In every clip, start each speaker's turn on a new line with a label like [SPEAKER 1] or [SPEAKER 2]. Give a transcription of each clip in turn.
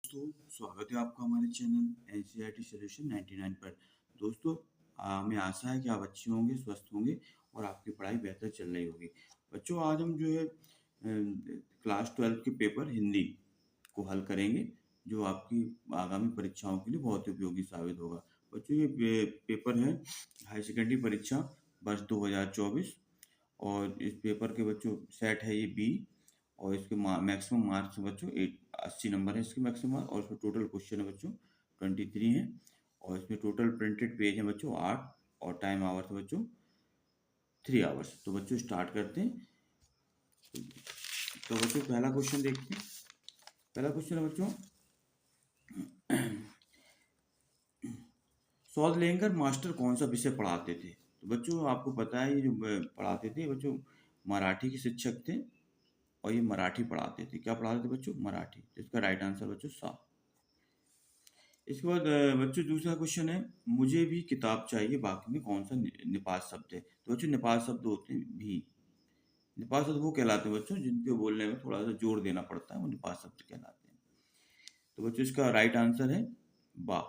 [SPEAKER 1] दोस्तों, स्वागत है आपका हमारे चैनल एनसीईआरटी सॉल्यूशन 99 पर। दोस्तों, हमें आशा है कि आप अच्छे होंगे, स्वस्थ होंगे और आपकी पढ़ाई बेहतर चल रही होगी। बच्चों, आज हम जो है क्लास 12 के पेपर हिंदी को हल करेंगे, जो आपकी आगामी परीक्षाओं के लिए बहुत ही उपयोगी साबित होगा। बच्चों, ये पेपर है हाई सेकेंडरी परीक्षा वर्ष 2024 और इस पेपर के बच्चों सेट है ये बी और इसके मैक्सिमम मार्क्स बच्चों 80 नंबर है इसके मैक्सिमम मार्क और इसमें टोटल क्वेश्चन है बच्चों 23 हैं और इसमें टोटल प्रिंटेड पेज है बच्चों 8 और टाइम आवर्स है बच्चों 3 आवर्स। तो बच्चों स्टार्ट करते हैं। तो बच्चों पहला क्वेश्चन देखते हैं। पहला क्वेश्चन है बच्चों, सौदलेंगर मास्टर कौन सा विषय पढ़ाते थे? तो बच्चों आपको पता है ये जो पढ़ाते थे बच्चों मराठी के शिक्षक थे और ये मराठी पढ़ाते थे। क्या पढ़ाते थे बच्चों? मराठी। इसका राइट आंसर बच्चों सा। इसके बाद बच्चों दूसरा क्वेश्चन है, मुझे भी किताब चाहिए बाकी में कौन सा निपात शब्द है? तो बच्चों निपात शब्द होते हैं भी। निपात शब्द वो कहलाते हैं बच्चों जिनके बोलने में थोड़ा सा जोर देना पड़ता है, वो निपात शब्द कहलाते हैं। तो बच्चों इसका राइट आंसर है बा।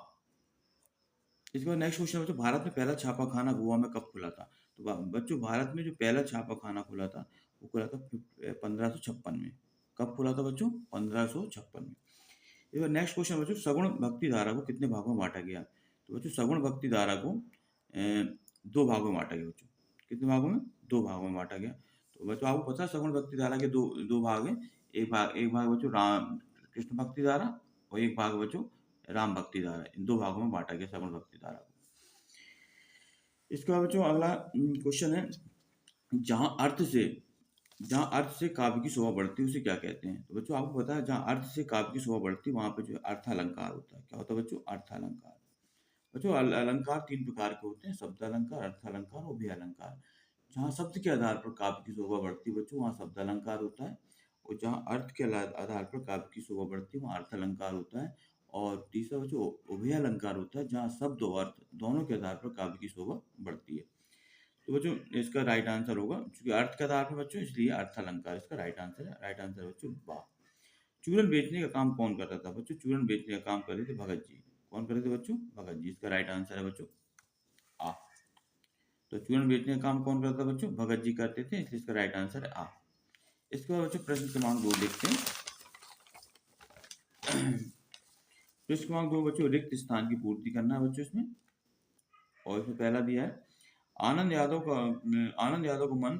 [SPEAKER 1] इसके बाद नेक्स्ट क्वेश्चन बच्चों, भारत में पहला छापा खाना गोवा में कब खुला था? तो बच्चों भारत में जो पहला छापा खाना खुला था वो खुला था 1556 में। कब खुला था बच्चों? 1556 में। इधर नेक्स्ट क्वेश्चन बच्चों, सगुण भक्ति धारा को कितने भागों में बांटा गया? तो बच्चों सगुण भक्ति धारा को 2 भागों में बांटा गया बच्चों। कितने भागों में? 2 भागों में बांटा गया। तो बच्चों आपको पता है सगुण भक्ति धारा के दो दो भाग हैं। एक भाग बच्चों राम कृष्ण भक्ति धारा और एक भाग बच्चों राम भक्ति धारा। इन 2 भागों में बांटा गया सगुण भक्ति धारा को। इसके बाद बच्चों अगला क्वेश्चन है, जहाँ अर्थ से जहाँ अर्थ से काव्य की शोभा बढ़ती है उसे क्या कहते हैं? तो बच्चों आपको पता है जहाँ अर्थ से काव्य की शोभा बढ़ती है वहां पे जो है अर्थालंकार होता है। क्या होता है बच्चों? अर्थालंकार। बच्चों अलंकार 3 प्रकार के होते हैं, शब्द अलंकार, अर्थ अलंकार और उभय अलंकार। जहाँ शब्द के आधार पर काव्य की शोभा बढ़ती है बच्चों वहाँ शब्द अलंकार होता है और जहाँ अर्थ के आधार पर काव्य की शोभा बढ़ती है वहाँ अर्थ अलंकार होता है। और तीसरा बच्चों उभय अलंकार होता है जहाँ शब्द और अर्थ दोनों के आधार पर काव्य की शोभा बढ़ती है। तो बच्चों इसका राइट आंसर होगा, क्योंकि अर्थ के आधार पर बच्चों इसलिए अर्थ अलंकार इसका राइट आंसर है। राइट आंसर बच्चों बा। चूरन बेचने का काम कौन करता था? बच्चों चूरन बेचने का काम करते थे भगत जी। कौन करते थे बच्चों? भगत जी। इसका राइट आंसर है बच्चों आ। तो चूरन बेचने का काम कौन करता था बच्चों? भगत जी करते थे, इसलिए इसका राइट आंसर है आ। इसके बाद बच्चों प्रश्न क्रमांक 2 देखते हैं। प्रश्न क्रमांक 2 बच्चों, रिक्त स्थान की पूर्ति करना है बच्चों इसमें। और इसमें पहला दिया है, आनंद यादव को मन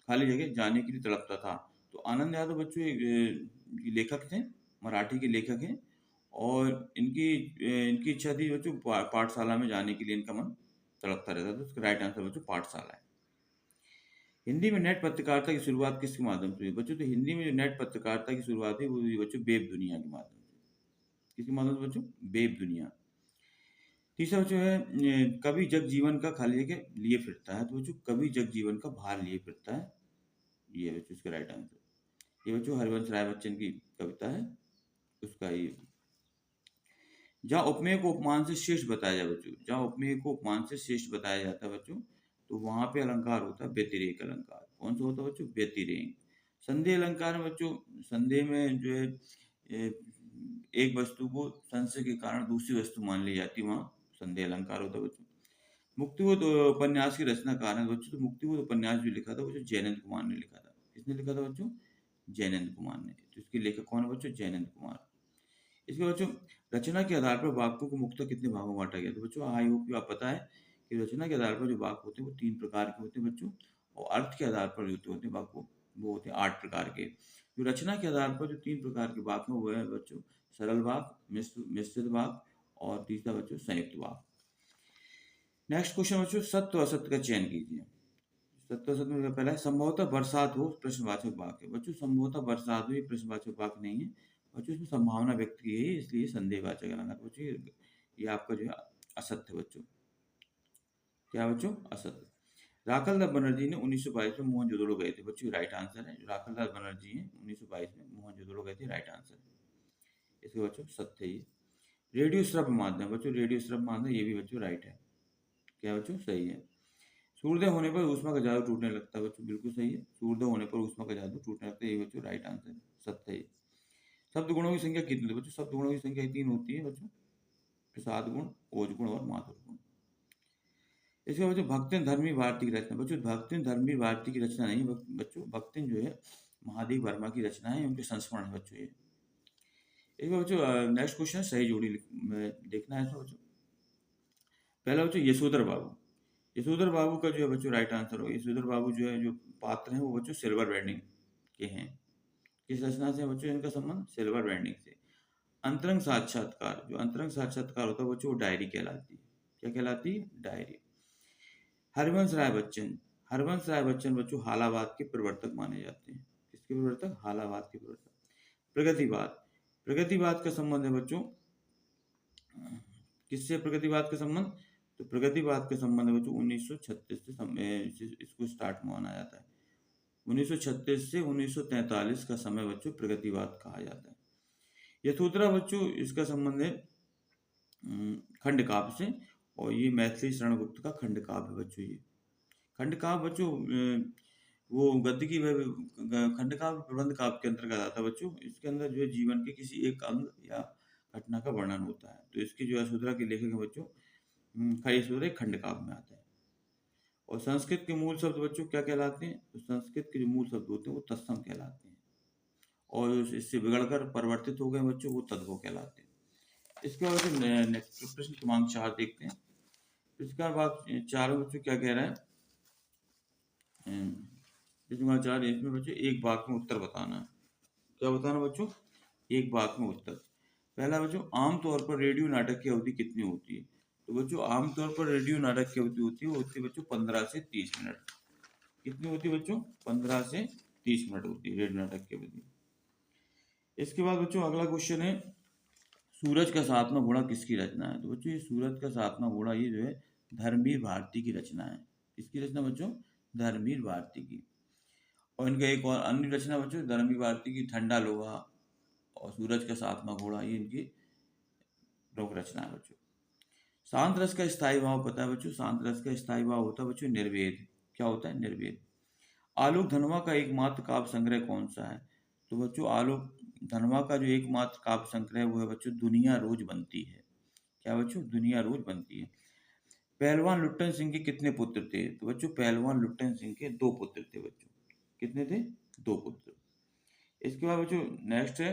[SPEAKER 1] खाली जगह जाने के लिए तड़पता था। तो आनंद यादव बच्चों एक लेखक थे, मराठी के लेखक हैं और इनकी इच्छा थी बच्चों पाठशाला में जाने के लिए इनका मन तड़पता रहता था। तो इसका राइट आंसर बच्चों पाठशाला है। हिंदी में नेट पत्रकारिता की शुरुआत किसके माध्यम से हुई? बच्चों तो हिंदी में जो नेट पत्रकारिता की शुरुआत हुई वो हुई बच्चों वेब दुनिया के माध्यम से। किसके माध्यम से बच्चों? वेब दुनिया। तीसरा बच्चों है कवि जग जीवन का खाली जगह लिए फिरता है। तो बच्चों कवि जग जीवन का भार लिए फिरता है, ये बच्चों इसका राइट आंसर। ये बच्चों हरिवंश राय बच्चन की कविता है, उसका ये। जहाँ उपमेय को उपमान से श्रेष्ठ बताया जाए बच्चों, जहाँ उपमेय को उपमान से श्रेष्ठ बताया जाता है बच्चों, तो वहां पे अलंकार होता है व्यतिरेक अलंकार। कौन सा होता है बच्चों? व्यतिरेक। संदेह अलंकार में बच्चों, संदेह में जो है ए, एक वस्तु को संशय के कारण दूसरी वस्तु मान ली जाती है, वहां संदेह अलंकार होता है बच्चों। मुक्तिबोध उपन्यास की रचनाकार है बच्चों, तो मुक्तिबोध उपन्यास जो लिखा था बच्चों जयनंद कुमार ने लिखा था। किसने लिखा था बच्चों? जयनंद कुमार ने। तो इसके लेखक कौन है बच्चों? जयनंद कुमार। इसके बच्चों रचना के आधार पर वाक्यों को मुख्यतः कितने भागों में बांटा गया? तो बच्चों आई होप आप पता है कि रचना के आधार पर जो वाक्य होते हैं वो 3 प्रकार के होते हैं बच्चों, और अर्थ के आधार पर जो होते हैं वाक्य वो होते हैं 8 प्रकार के। जो रचना के आधार पर जो 3 प्रकार के वाक्य हैं वो है बच्चों सरल वाक्य, मिश्रित वाक्य और तीसरा बच्चों संयुक्त वाक्य। नेक्स्ट क्वेश्चन बच्चों, सत्य और असत्य का चयन कीजिए। सत्य और असत्य में पहला है संभवतः बरसात हो प्रश्नवाचक वाक्य। बच्चों संभवतः बरसात हो ये प्रश्नवाचक वाक्य नहीं है बच्चों, इसमें संभावना व्यक्त की है इसलिए संदेहवाचक अलंकार। बच्चों ये आपका जो है असत्य बच्चों। क्या बच्चों? असत्य। राखलदास बनर्जी ने 1922 में मोहनजोदड़ो गए थे। बच्चों राइट आंसर है, राखलदास बनर्जी हैं 1922 में मोहनजोदड़ो गए थे, राइट आंसर है। इसके बच्चों सत्य है ये। रेडियो श्रव्य माध्यम बच्चों, रेडियो श्रव्य माध्यम ये भी बच्चों राइट है। क्या बच्चों? सही है। सूर्योदय होने पर ऊष्मा का जादू टूटने लगता है बच्चों, बिल्कुल सही है। सूर्योदय होने पर ऊष्मा का जादू टूटने लगता है, ये बच्चों राइट आंसर है, सत्य है। शब्द गुणों की संख्या कितनी? तो बच्चों शब्द गुणों की संख्या 3 होती है बच्चों, प्रसाद गुण, ओज गुण और माधुर्य गुण। इसके बाद बच्चों भक्तिन धर्मी भारती की रचना। बच्चों भक्तिन धर्मी भारती की रचना नहीं बच्चों, भक्तिन जो है महादेव वर्मा की रचना है, उनके संस्मरण है बच्चों ये। एक बार बच्चों नेक्स्ट क्वेश्चन सही जोड़ी देखना है इसमें बच्चों। पहला बच्चों यशोधर बाबू। यशोधर बाबू का जो है बच्चों राइट आंसर हो। यशोधर बाबू जो है, जो पात्र हैं वो बच्चों सिल्वर बैंडिंग के हैं। किस रचना से बच्चों इनका संबंध? सिल्वर बैंडिंग से। अंतरंग साक्षात्कार, जो अंतरंग साक्षात्कार होता है बच्चों वो डायरी कहलाती है। क्या कहलाती है? डायरी। हरिवंश राय बच्चन। हरिवंश राय बच्चन बच्चों हालावाद के प्रवर्तक माने जाते हैं। किसके प्रवर्तक? हालावाद के प्रवर्तक। प्रगतिवाद। प्रगतिवाद का संबंध है बच्चों किससे? प्रगतिवाद का संबंध, तो प्रगतिवाद का संबंध बच्चों 1936 से इसको स्टार्ट माना जाता है। 1936 से 1943 का समय बच्चों प्रगतिवाद कहा जाता है। यथोत्तरा बच्चों इसका संबंध है खंड काव्य से, और ये मैथिली शरण गुप्त का खंड काव्य है बच्चों। ये खंड काव्य बच्चों वो गद्य की खंड काव्य प्रबंध काव्य के अंतर्गत आता है बच्चों। इसके अंदर जो है जीवन के किसी एक अंग या घटना का वर्णन होता है। तो इसके जो यशोधरा के लेखक है बच्चों, यशोधरा खंड काव्य में आता है। और संस्कृत के मूल शब्द बच्चों क्या कहलाते हैं? तो संस्कृत के जो मूल शब्द होते हैं वो तत्सम कहलाते हैं, और इससे बिगड़कर परिवर्तित हो गए बच्चों वो तद्भव कहलाते हैं। इसके बाद नेक्स्ट प्रश्न क्रमांक 4 देखते हैं। इसका बाद 4 में बच्चों क्या कह रहा है? प्रश्न क्रमांक 4 इसमें बच्चों एक वाक्य में उत्तर बताना है। क्या बताना बच्चों? एक वाक्य में उत्तर। पहला बच्चों, आमतौर पर रेडियो नाटक की अवधि कितनी होती है? तो बच्चों आमतौर पर रेडियो नाटक की अवधि होती है, वो होती है बच्चों 15 से 30 मिनट। कितनी होती है बच्चों? 15 से 30 मिनट होती है रेडियो नाटक की अवधि। इसके बाद बच्चों अगला क्वेश्चन है, सूरज का सातवां घोड़ा किसकी रचना है? तो बच्चों ये सूरज का सातवां घोड़ा ये जो है धर्मवीर भारती की रचना है। किसकी रचना बच्चों? धर्मवीर भारती की। और इनका एक और अन्य रचना बच्चों धर्मवीर भारती की ठंडा लोहा और सूरज का सातवां घोड़ा, ये इनकी प्रमुख रचना है बच्चों। शांत रस का स्थायी भाव पता है बच्चों? शांत रस का स्थायी भाव होता है बच्चों निर्वेद। क्या होता है? निर्वेद। आलोक धनवा का एकमात्र काव्य संग्रह कौन सा है? तो बच्चों आलोक धनवा का जो एकमात्र काव्य संग्रह वो है बच्चों दुनिया रोज बनती है। क्या बच्चों? दुनिया रोज बनती है। पहलवान लुट्टन सिंह के कितने पुत्र थे? तो बच्चों पहलवान लुट्टन सिंह के 2 पुत्र थे बच्चों। कितने थे? 2 पुत्र। इसके बाद बच्चों नेक्स्ट है,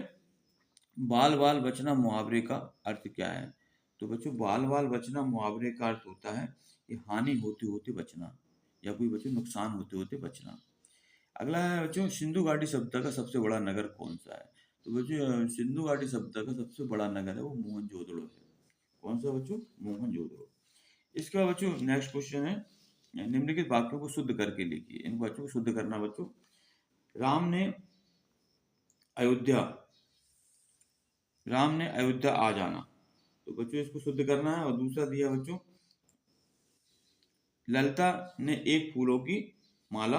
[SPEAKER 1] बाल बाल बचना मुहावरे का अर्थ क्या है? तो बच्चों बाल बाल बचना मुहावरे का अर्थ होता है कि हानि होते होते बचना, या कोई बच्चों नुकसान होते होते बचना। अगला है बच्चों, सिंधु घाटी सभ्यता का सबसे बड़ा नगर कौन सा है? तो बच्चों सिंधु घाटी सभ्यता का सबसे बड़ा नगर है वो मोहनजोदड़ो है। कौन सा बच्चों? मोहनजोदड़ो। इसके बाद बच्चों नेक्स्ट क्वेश्चन है, निम्नलिखित वाक्यों को शुद्ध करके लिखिए। इन वाक्यों को शुद्ध करना बच्चों। राम ने अयोध्या राम ने अयोध्या आ जाना, तो बच्चों इसको शुद्ध करना है। और दूसरा दिया बच्चों, ललिता ने एक फूलों की माला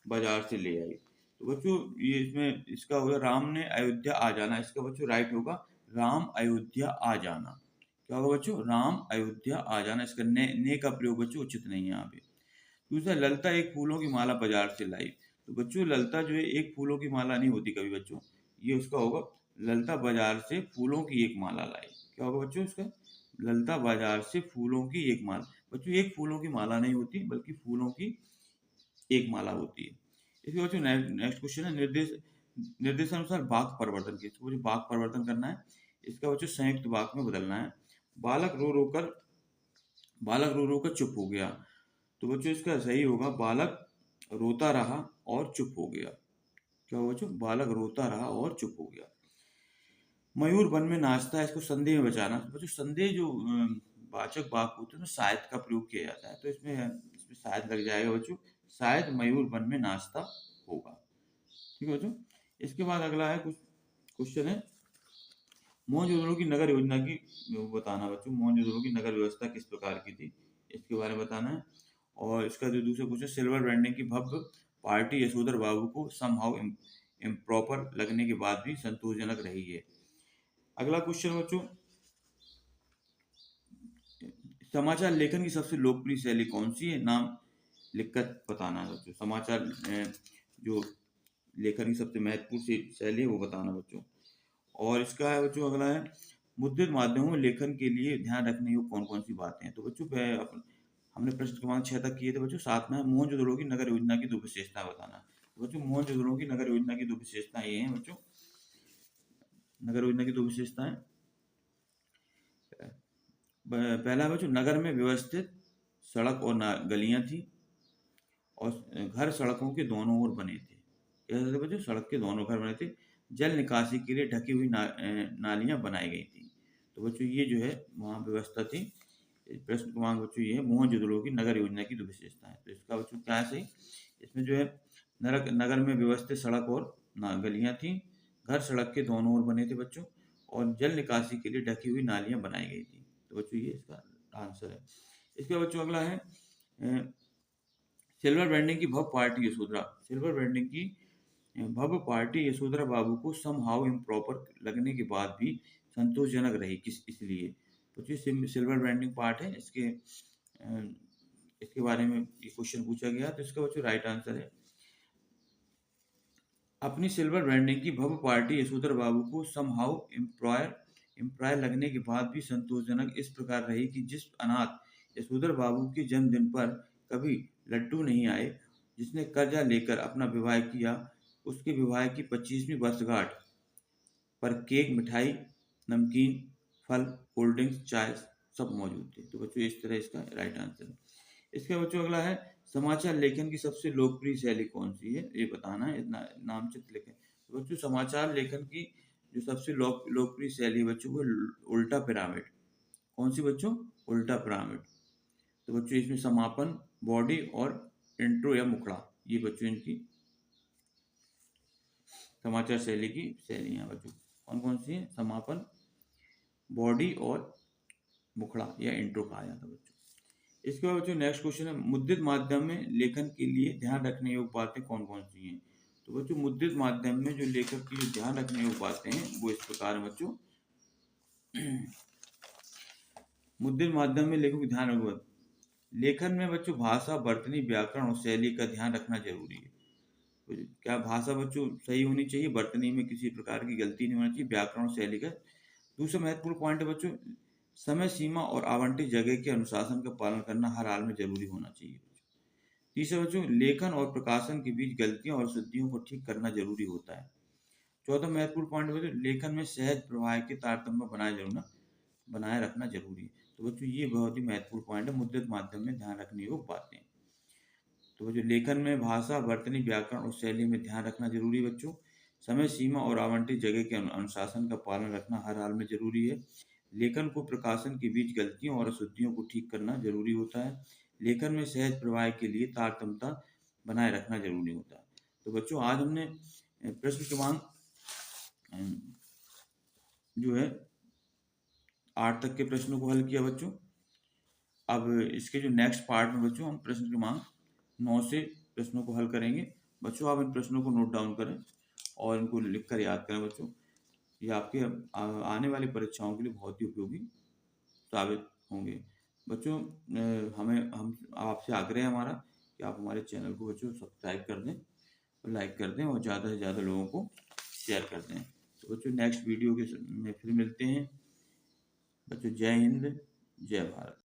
[SPEAKER 1] बाजार से ले आई। तो बच्चों ये इसमें इसका होगा राम ने अयोध्या आ जाना, इसका बच्चों राइट होगा राम अयोध्या आ जाना। क्या होगा बच्चों? राम अयोध्या आ जाना। इसका ने का प्रयोग बच्चों उचित नहीं है यहाँ पे। दूसरा, ललिता एक फूलों की माला बाजार से लाई। तो बच्चों ललिता जो है एक फूलों की माला नहीं होती कभी बच्चों, ये उसका होगा ललिता बाजार से फूलों की एक माला लाई। क्या होगा बच्चों इसका? ललिता बाजार से फूलों की एक माला। बच्चों एक फूलों की माला नहीं होती बल्कि फूलों की एक माला होती है। इसके बच्चों नेक्स्ट क्वेश्चन है, निर्देशानुसार वाक्य परिवर्तन की। इसको वाक्य परिवर्तन करना है। इसका बच्चों संयुक्त वाक्य में बदलना है। बालक रो रो कर चुप हो गया। तो बच्चों इसका सही होगा बालक रोता रहा और चुप हो गया। क्या होगा बच्चों? बालक रोता रहा और चुप हो गया। मयूर वन में नाचता है, इसको संदेह में बचाना। तो बच्चों संदेह जो वाचक वाक्य होते हैं तो शायद का प्रयोग किया जाता है, तो इसमें शायद लग जाएगा बच्चों, शायद मयूर वन में नाचता होगा। ठीक है बच्चों। इसके बाद अगला है कुछ क्वेश्चन है, मोहनजोदड़ो की नगर योजना की बताना बच्चों। मोहनजोदड़ो की नगर व्यवस्था किस प्रकार की थी, इसके बारे में बताना है। और इसका जो दूसरा क्वेश्चन, सिल्वर ब्रांडिंग की भव्य पार्टी यशोधर बाबू को समहाउ इम्प्रॉपर लगने के बाद भी संतोषजनक रही है। अगला क्वेश्चन बच्चों, समाचार लेखन की सबसे लोकप्रिय शैली कौन सी है, नाम लिखकर बताना है बच्चों। समाचार जो लेखन की सबसे महत्वपूर्ण शैली है वो बताना बच्चों। और इसका है बच्चों अगला है, मुद्रित माध्यमों में लेखन के लिए ध्यान रखने योग्य कौन-कौन सी बातें हैं? तो बच्चों हमने प्रश्न क्रमांक 6 तक किए थे बच्चों, 7 में है मोहनजोदड़ो की नगर योजना की 2 विशेषताएँ बताना। तो बच्चों मोहनजोदड़ो की नगर योजना की 2 विशेषताएँ ये हैं बच्चों, नगर योजना की 2 विशेषताएँ। पहला है बच्चों, नगर में व्यवस्थित सड़क और गलियाँ थी और घर सड़कों के दोनों ओर बने थे। कैसे थे बच्चों? सड़क के दोनों घर बने थे। जल निकासी के लिए ढकी हुई नालियाँ बनाई गई थी। तो बच्चों ये जो है वहाँ व्यवस्था थी। प्रश्न क्रमांक बच्चों ये है, मोहनजोदड़ो की नगर योजना की 2 विशेषताएँ। तो इसका बच्चों क्या है सही? इसमें जो है नगर में व्यवस्थित सड़क और गलियाँ थीं, घर सड़क के दोनों ओर बने थे बच्चों, और जल निकासी के लिए ढकी हुई नालियाँ बनाई गई थी। तो बच्चों ये इसका आंसर है। इसके बच्चों अगला है सिल्वर ब्रांडिंग की भव्य पार्टी यशोधरा। सिल्वर ब्रांडिंग की भव्य पार्टी यशोधरा बाबू को समहाउ इम्प्रॉपर लगने के बाद भी संतोषजनक रही, किस इसलिए? तो जो सिल्वर ब्रांडिंग पार्ट है इसके बारे में ये क्वेश्चन पूछा गया, तो इसका बच्चों राइट आंसर है, अपनी सिल्वर ब्रांडिंग की भव्य पार्टी यशोधरा बाबू को समहाउ इम्प्रॉयर लगने के बाद भी संतोषजनक इस प्रकार रही कि जिस अनाथ यशोधरा बाबू के जन्मदिन पर कभी लड्डू नहीं आए, जिसने कर्जा लेकर अपना विवाह किया, उसके विवाह की 25वीं वर्षगांठ पर केक, मिठाई, नमकीन, फल, कोल्ड ड्रिंक्स, चाय सब मौजूद थे। तो बच्चों इस तरह इसका राइट आंसर है। इसका बच्चों अगला है, समाचार लेखन की सबसे लोकप्रिय शैली कौन सी है? ये बताना है, नामचित्र लिखें। तो बच्चों समाचार लेखन की जो सबसे लोकप्रिय शैली बच्चों वो उल्टा पिरामिड। कौन सी बच्चों? उल्टा पिरामिड। तो बच्चों इसमें समापन, बॉडी और इंट्रो या मुखड़ा, ये बच्चों इनकी समाचार शैली की शैलियाँ बच्चों कौन कौन सी हैं? समापन, बॉडी और मुखड़ा या इंट्रो कहा जाता है बच्चों। इसके बाद बच्चों नेक्स्ट क्वेश्चन है, मुद्रित माध्यम में लेखन के लिए ध्यान रखने योग्य बातें कौन कौन सी हैं? तो बच्चों मुद्रित माध्यम में जो लेखक की जो ध्यान रखने योग्य बातें हैं वो इस प्रकार है बच्चों। मुद्रित माध्यम में लेखक को ध्यान रखना, लेखन में बच्चों भाषा, वर्तनी, व्याकरण और शैली का ध्यान रखना जरूरी है। तो क्या भाषा बच्चों सही होनी चाहिए, वर्तनी में किसी प्रकार की गलती नहीं होनी चाहिए, व्याकरण और शैली का। दूसरा महत्वपूर्ण पॉइंट है बच्चों, समय सीमा और आवंटित जगह के अनुशासन का पालन करना हर हाल में जरूरी होना चाहिए। तीसरा बच्चों, लेखन और प्रकाशन के बीच गलतियों और अशुद्धियों को ठीक करना जरूरी होता है। चौथा महत्वपूर्ण पॉइंट बच्चों, लेखन में सहज प्रवाह के तारतम्य बनाए रखना जरूरी है। तो बच्चों ये बहुत ही महत्वपूर्ण पॉइंट है, मुद्रित माध्यम में ध्यान रखने योग्य बातें। तो बच्चों लेखन में भाषा, वर्तनी, व्याकरण और शैली में ध्यान रखना जरूरी है बच्चों। समय सीमा और आवंटित जगह के अनुशासन का पालन रखना हर हाल में जरूरी है। लेखन को प्रकाशन के बीच गलतियों और अशुद्धियों को ठीक करना जरूरी होता है। लेखन में सहज प्रवाह के लिए तारतम्यता बनाए रखना जरूरी होता है। तो बच्चों आज हमने प्रश्न क्रमांक जो है 8 तक के प्रश्नों को हल किया बच्चों। अब इसके जो नेक्स्ट पार्ट में बच्चों हम प्रश्न क्रमांक 9 से प्रश्नों को हल करेंगे। बच्चों आप इन प्रश्नों को नोट डाउन करें और इनको लिखकर याद करें बच्चों। ये आपके आने वाली परीक्षाओं के लिए बहुत ही उपयोगी साबित होंगे। बच्चों हम आपसे आग्रह है हमारा कि आप हमारे चैनल को बच्चों सब्सक्राइब कर दें, लाइक कर दें और ज़्यादा से ज़्यादा लोगों को शेयर कर दें। तो बच्चों नेक्स्ट वीडियो में फिर मिलते हैं। बच्चों जय हिंद, जय भारत।